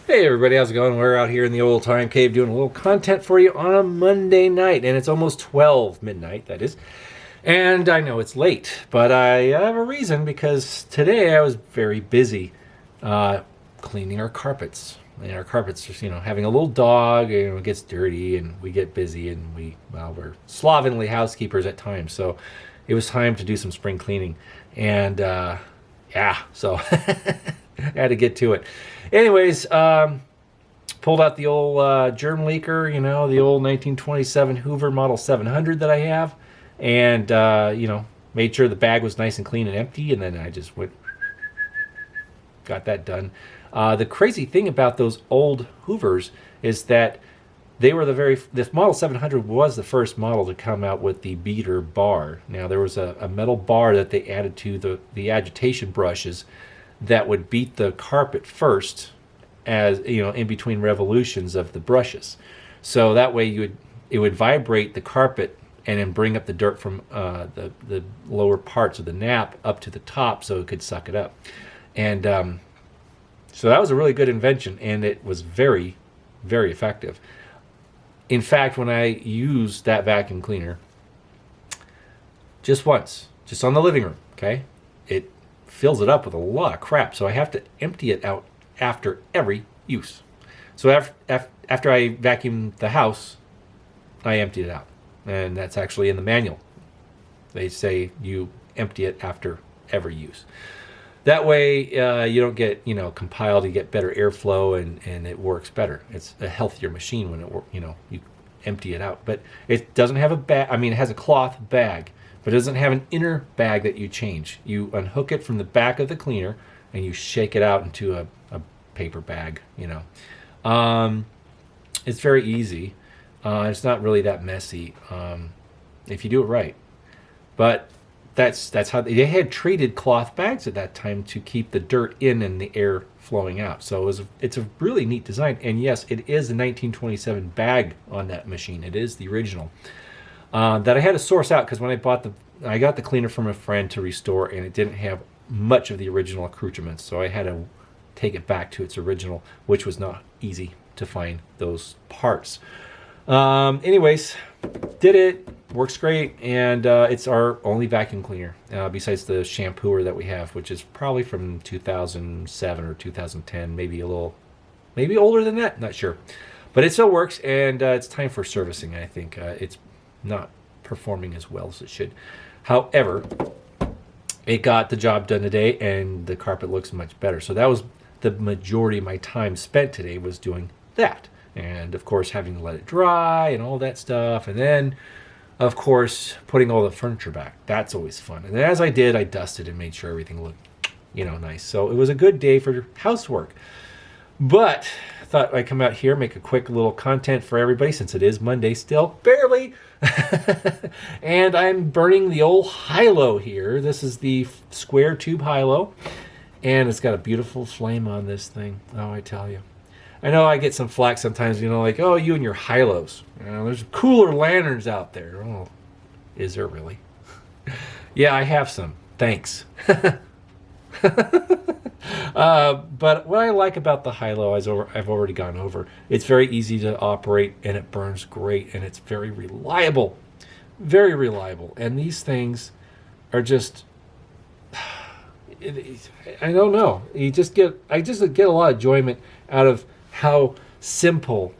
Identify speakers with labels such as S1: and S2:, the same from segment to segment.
S1: Hey everybody, how's it going? We're out here in the old time cave doing a little content for you on a Monday night, and it's almost 12 midnight, that is. And I know it's late, but I have a reason because today I was very busy uh, cleaning our carpets. And our carpets, just, having a little dog, it gets dirty and we get busy and we're slovenly housekeepers at times. So it was time to do some spring cleaning. And yeah, so I had to get to it. Anyways, pulled out the old germ leaker, the old 1927 Hoover Model 700 that I have, and made sure the bag was nice and clean and empty, and then I just got that done. The crazy thing about those old Hoovers is that they were this Model 700 was the first model to come out with the beater bar. Now there was a metal bar that they added to the agitation brushes that would beat the carpet first, as in between revolutions of the brushes. So that way it would vibrate the carpet and then bring up the dirt from the lower parts of the nap up to the top so it could suck it up. And so that was a really good invention, and it was very, very effective. In fact, when I used that vacuum cleaner just once, just on the living room, okay, it fills it up with a lot of crap. So I have to empty it out after every use. So after I vacuum the house, I empty it out. And that's actually in the manual. They say you empty it after every use. That way you don't get compiled, you get better airflow, and it works better. It's a healthier machine when you empty it out. But it doesn't have a bag. I mean, it has a cloth bag, but it doesn't have an inner bag that you change. You unhook it from the back of the cleaner and you shake it out into a paper bag. It's very easy. It's not really that messy if you do it right. But that's how they had treated cloth bags at that time to keep the dirt in and the air flowing out. So it's a really neat design. And yes, it is a 1927 bag on that machine. It is the original that I had to source out because when I got the cleaner from a friend to restore, and it didn't have much of the original accoutrements, so I had to take it back to its original, which was not easy to find those parts. Anyways, did it. Works great, and it's our only vacuum cleaner besides the shampooer that we have, which is probably from 2007 or 2010, maybe older than that, not sure. But it still works, and it's time for servicing, I think. It's not performing as well as it should. However, it got the job done today, and the carpet looks much better. So that was the majority of my time spent today, was doing that. And, of course, having to let it dry and all that stuff. And then, of course, putting all the furniture back. That's always fun. And as I did, I dusted and made sure everything looked, nice. So it was a good day for housework. But I thought I'd come out here, make a quick little content for everybody, since it is Monday still, barely. And I'm burning the old high-low here. This is the square tube high-low. And it's got a beautiful flame on this thing. Oh, I tell you. I know I get some flack sometimes, like, oh, you and your high-lows. There's cooler lanterns out there. Oh, is there really? Yeah, I have some. Thanks. But what I like about the high-low, as I've already gone over, it's very easy to operate, and it burns great, and it's very reliable. Very reliable. And these things are just... I don't know. I just get a lot of enjoyment out of how simple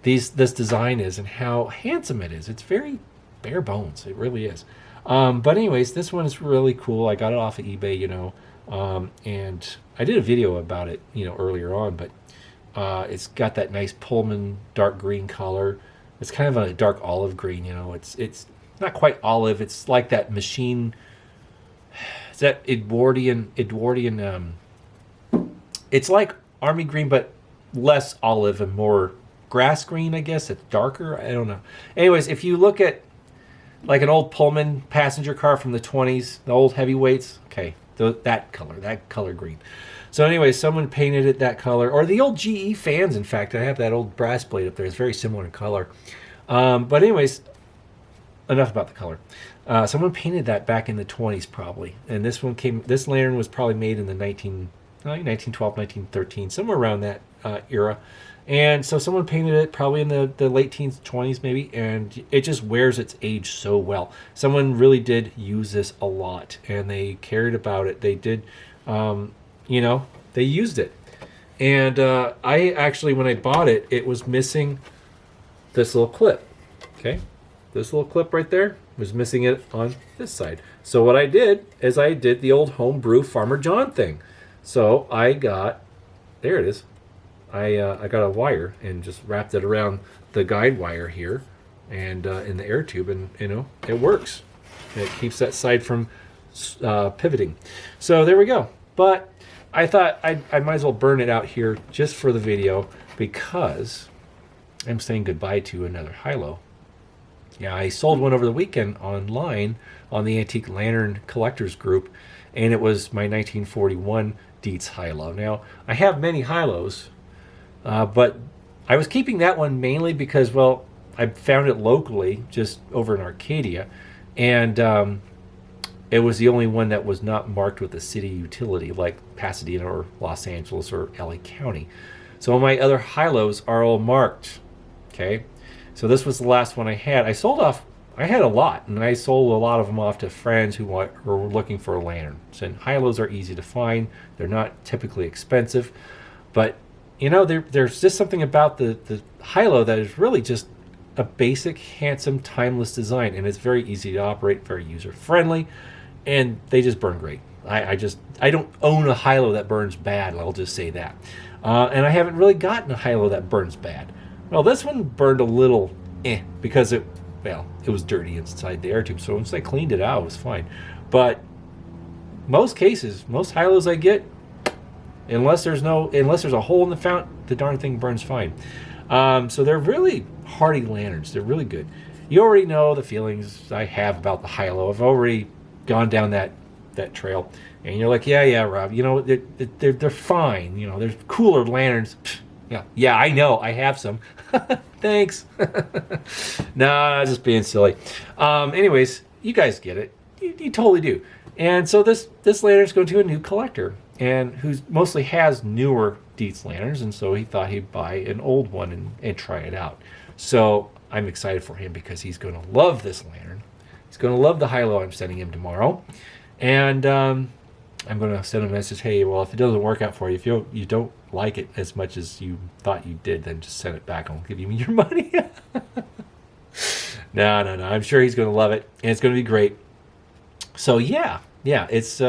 S1: this design is and how handsome it is. It's very bare bones. It really is. But anyways, this one is really cool. I got it off of eBay, and I did a video about it, earlier on. But it's got that nice Pullman dark green color. It's kind of a dark olive green. It's not quite olive. It's like that machine. It's that Edwardian. It's like army green, but less olive and more grass green, I guess. It's darker. I don't know. Anyways, if you look at like an old Pullman passenger car from the 20s, the old heavyweights, okay, that color green. So anyways, someone painted it that color. Or the old GE fans, in fact. I have that old brass blade up there. It's very similar in color. But anyways, enough about the color. Someone painted that back in the 20s probably. And this lantern was probably made in the 1912, 1913, somewhere around that era. And so someone painted it probably in the late teens, 20s maybe, and it just wears its age so well. Someone really did use this a lot, and they cared about it. They did, you know, they used it. And I actually, when I bought it, it was missing this little clip. Okay, this little clip right there was missing it on this side. So what I did is I did the old homebrew Farmer John thing. So I got, there it is. I got a wire and just wrapped it around the guide wire here and in the air tube, and you know, it works. It keeps that side from pivoting. So there we go. But I thought I might as well burn it out here just for the video because I'm saying goodbye to another high-low. Yeah, I sold one over the weekend online on the Antique Lantern Collectors group, and it was my 1941 Dietz high-low. Now, I have many high-lows, but I was keeping that one mainly because, well, I found it locally, just over in Arcadia, and it was the only one that was not marked with a city utility like Pasadena or Los Angeles or LA County. So my other high-lows are all marked. Okay, so this was the last one I had. I sold off. I had a lot, and I sold a lot of them off to friends who were looking for a lantern. So high-lows are easy to find. They're not typically expensive, but you know, there's just something about the high-low that is really just a basic, handsome, timeless design, and it's very easy to operate, very user-friendly, and they just burn great. I don't own a high-low that burns bad. I'll just say that, and I haven't really gotten a high-low that burns bad. Well, this one burned a little, because it was dirty inside the air tube. So once I cleaned it out, it was fine. But most cases, most high-lows I get, unless there's a hole in the fountain, the darn thing burns fine. So they're really hardy lanterns. They're really good. You already know the feelings I have about the high-low. I've already gone down that trail, and you're like, yeah, Rob. You know, they're fine. You know, there's cooler lanterns. Yeah, I know. I have some. Thanks. Nah, just being silly. Anyways, you guys get it. You totally do. And so this lantern's going to a new collector, and who mostly has newer Dietz lanterns, and so he thought he'd buy an old one and try it out. So I'm excited for him because he's going to love this lantern. He's going to love the high-low I'm sending him tomorrow. And I'm going to send him a message, hey, well, if it doesn't work out for you, if you don't like it as much as you thought you did, then just send it back. I'll give you your money. No. I'm sure he's going to love it, and it's going to be great. So yeah, it's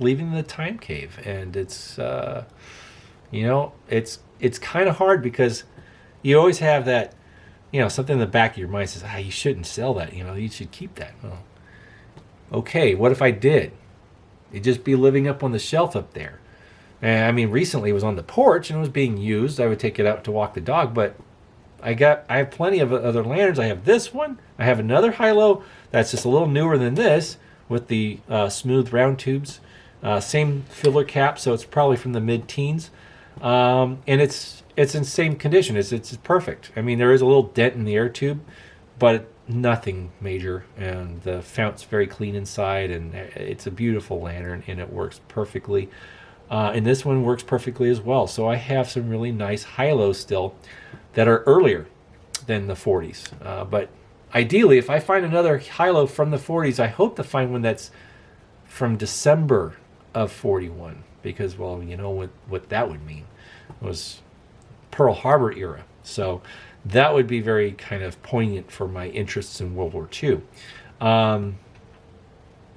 S1: leaving the time cave, and it's it's kind of hard because you always have that, something in the back of your mind says, you shouldn't sell that. You should keep that. Well, okay, what if I did? It'd just be living up on the shelf up there. And I mean, recently it was on the porch and it was being used. I would take it out to walk the dog, but I have plenty of other lanterns. I have this one. I have another high-low that's just a little newer than this with the smooth round tubes. Same filler cap, so it's probably from the mid-teens. And it's in same condition. It's perfect. I mean, there is a little dent in the air tube, but nothing major, and the fount's very clean inside, and it's a beautiful lantern, and it works perfectly. And this one works perfectly as well. So I have some really nice high-lows still that are earlier than the 40s. But ideally, if I find another high-low from the 40s, I hope to find one that's from December of 41, because, well, you know what that would mean. It was Pearl Harbor era. So that would be very kind of poignant for my interests in World War II.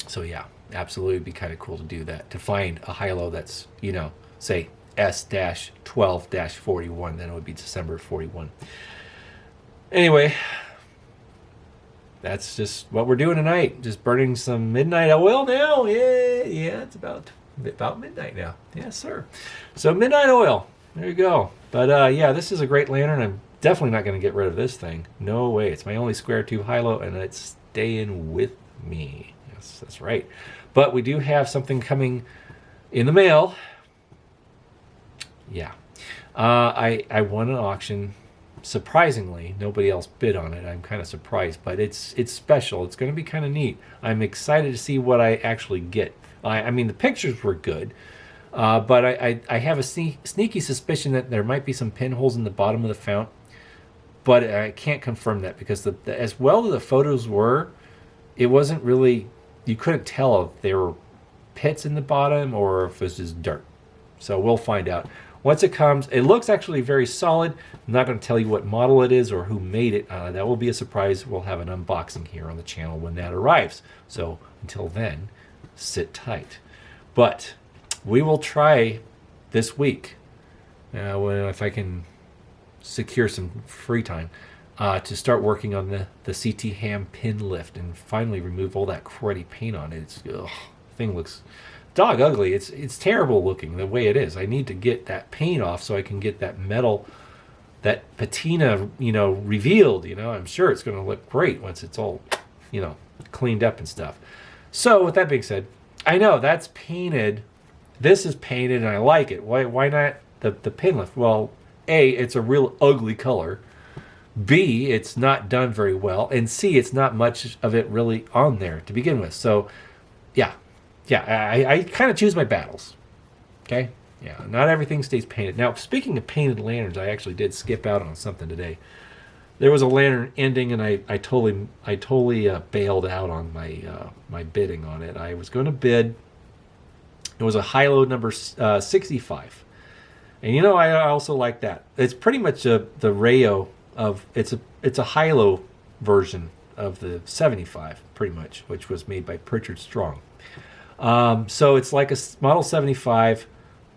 S1: So yeah, absolutely, it'd be kind of cool to do that, to find a high-low that's, say S-12-41, then it would be December of 41. Anyway, that's just what we're doing tonight. Just burning some midnight oil now. Yeah, it's about midnight now. Yes, sir. So midnight oil. There you go. But yeah, this is a great lantern. I'm definitely not going to get rid of this thing. No way. It's my only square tube high-low, and it's staying with me. Yes, that's right. But we do have something coming in the mail. Yeah. I won an auction. Surprisingly, nobody else bid on it. I'm kind of surprised, but it's special. It's going to be kind of neat. I'm excited to see what I actually get. I mean, the pictures were good, But I have a sneaky suspicion that there might be some pinholes in the bottom of the fount, but I can't confirm that because as well as the photos were, it wasn't really, you couldn't tell if there were pits in the bottom or if it was just dirt. So we'll find out. Once it comes, it looks actually very solid. I'm not going to tell you what model it is or who made it. That will be a surprise. We'll have an unboxing here on the channel when that arrives. So until then, sit tight. But we will try this week, if I can secure some free time, to start working on the CT Ham pin lift and finally remove all that cruddy paint on it. Thing looks dog ugly. It's terrible looking the way it is. I need to get that paint off so I can get that metal, that patina, revealed. I'm sure it's going to look great once it's all, cleaned up and stuff. So with that being said, I know that's painted. This is painted and I like it. Why not the pin lift? Well, A, it's a real ugly color. B, it's not done very well. And C, it's not much of it really on there to begin with. So, yeah, I kind of choose my battles. Okay? Yeah, not everything stays painted. Now, speaking of painted lanterns, I actually did skip out on something today. There was a lantern ending, and I totally bailed out on my bidding on it. I was going to bid. It was a high-low number 65. And I also like that. It's pretty much the Rayo of it's a high-low version of the 75, pretty much, which was made by Pritchard Strong. So it's like a Model 75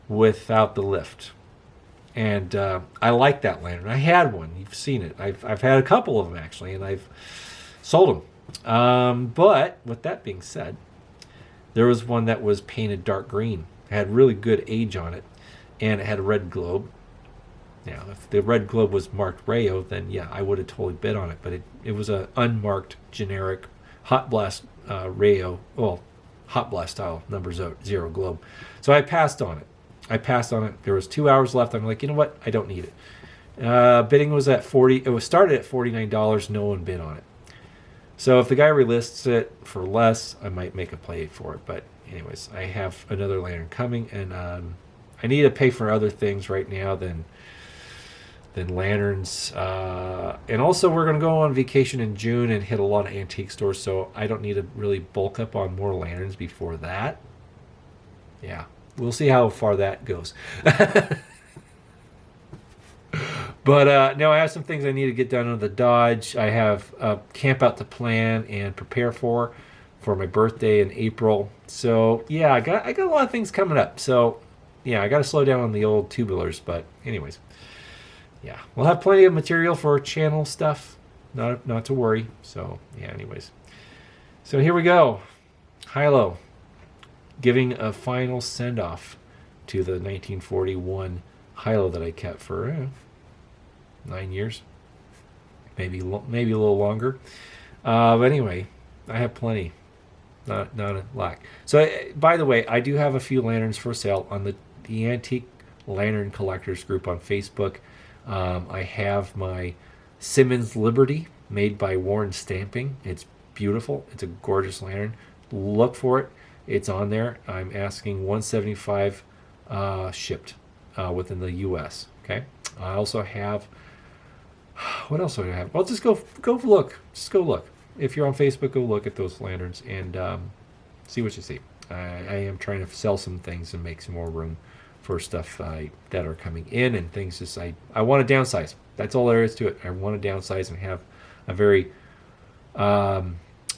S1: without the lift. And I like that lantern. I had one. You've seen it. I've had a couple of them actually, and I've sold them. But with that being said, there was one that was painted dark green. It had really good age on it, and it had a red globe. Now, if the red globe was marked Rayo, then yeah, I would have totally bid on it. But it was an unmarked, generic Hot Blast Rayo, Hot Blast style number 0 globe. So I passed on it. There was 2 hours left. I'm like, you know what? I don't need it. Bidding was at $40. It was started at $49. No one bid on it. So if the guy relists it for less, I might make a play for it. But anyways, I have another lantern coming, and I need to pay for other things right now than lanterns. And also, we're going to go on vacation in June and hit a lot of antique stores, so I don't need to really bulk up on more lanterns before that. Yeah, we'll see how far that goes. But no, I have some things I need to get done on the Dodge. I have a camp out to plan and prepare for my birthday in April. So yeah, I got a lot of things coming up. So yeah, I got to slow down on the old tubulars. But anyways, yeah, we'll have plenty of material for channel stuff. Not to worry. So yeah, anyways. So here we go. Hilo giving a final send off to the 1941 Hilo that I kept for 9 years, maybe a little longer. But anyway, I have plenty, not a lack. So, by the way, I do have a few lanterns for sale on the Antique Lantern Collectors group on Facebook. I have my Simmons Liberty made by Warren Stamping. It's beautiful. It's a gorgeous lantern. Look for it. It's on there. I'm asking $175 shipped within the U.S. Okay. I also have. What else do I have? Well, just go look. Just go look. If you're on Facebook, go look at those lanterns and see what you see. I am trying to sell some things and make some more room for stuff that are coming in and things. Just I want to downsize. That's all there is to it. I want to downsize and have a very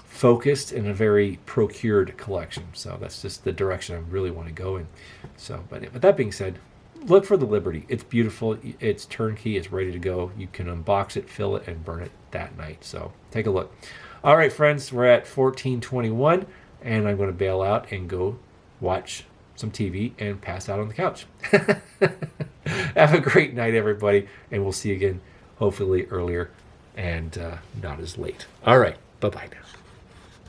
S1: focused and a very procured collection. So that's just the direction I really want to go in. So, but with that being said, look for the Liberty. It's beautiful. It's turnkey. It's ready to go. You can unbox it, fill it, and burn it that night. So take a look. All right, friends, we're at 14:21, and I'm going to bail out and go watch some TV and pass out on the couch. Have a great night, everybody, and we'll see you again, hopefully earlier and not as late. All right, bye-bye now.